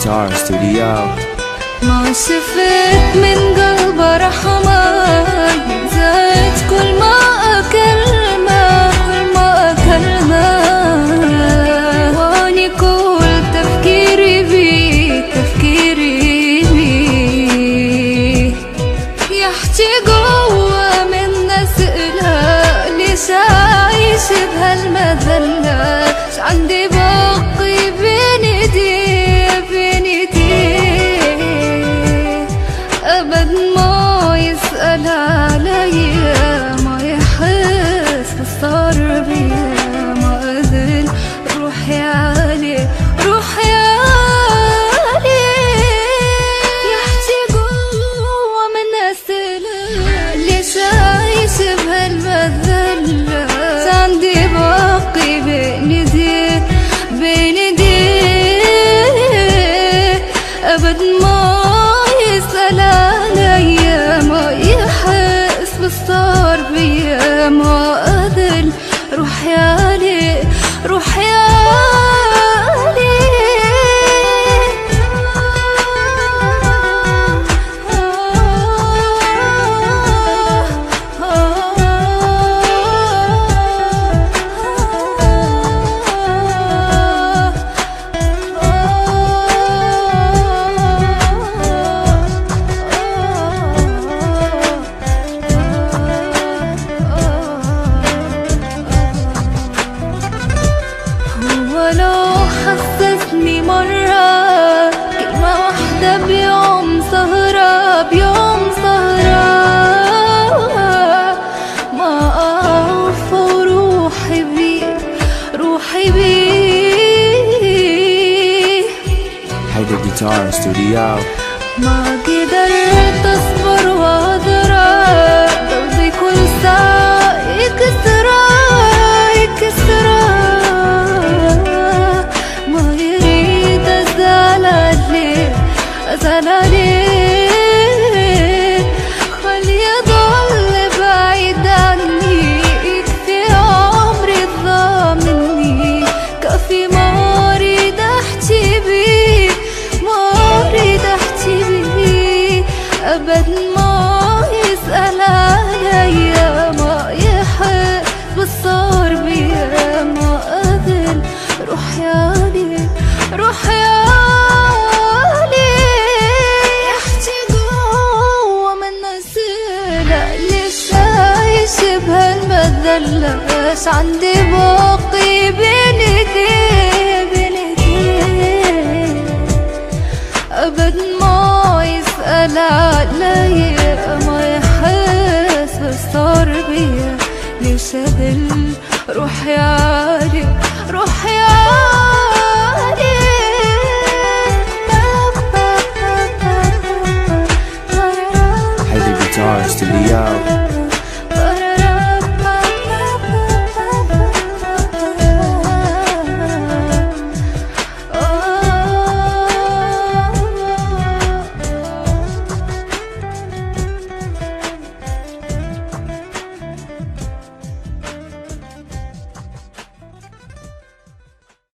Guitar Studio. ما شفت من قلبه رحمة زاد كل ما أكلمه واني كل تفكيري بيه يحكي قوة من نسأله ليش عايش بهالمذلة عندي بقي بين ايديه أبد ما يسأل عليا ما يحس بالصار بيا ما أذل روحي عليه يحكي قوة من نسأله ليش عايش بهالمذلة عندي باقي بين ايديه أبد ما يسأل عليا ما يحس بالصار بيا ما أذل روحي عليه ولو حسسني مرة كلمة واحدة بيوم سهرة ما أعرف روحي بيه Hyder Guitar Studio. ما قدرت أصبر وأضرب قلبي كل ساعة يكسره أزال عليه خلي يضل بعيد عني يكفي عمري ضاع مني كفي ما أريد أحكي بيه أبد ما يسأل عليا ما يحس بالصار بيا ما أذل روحي عليه بهالمذلة عندي باقي بين ايديه أبد ما يسأل عليا ما يحس بالصار بيا ليش أذل روحي عليه Hyder Guitar Studio.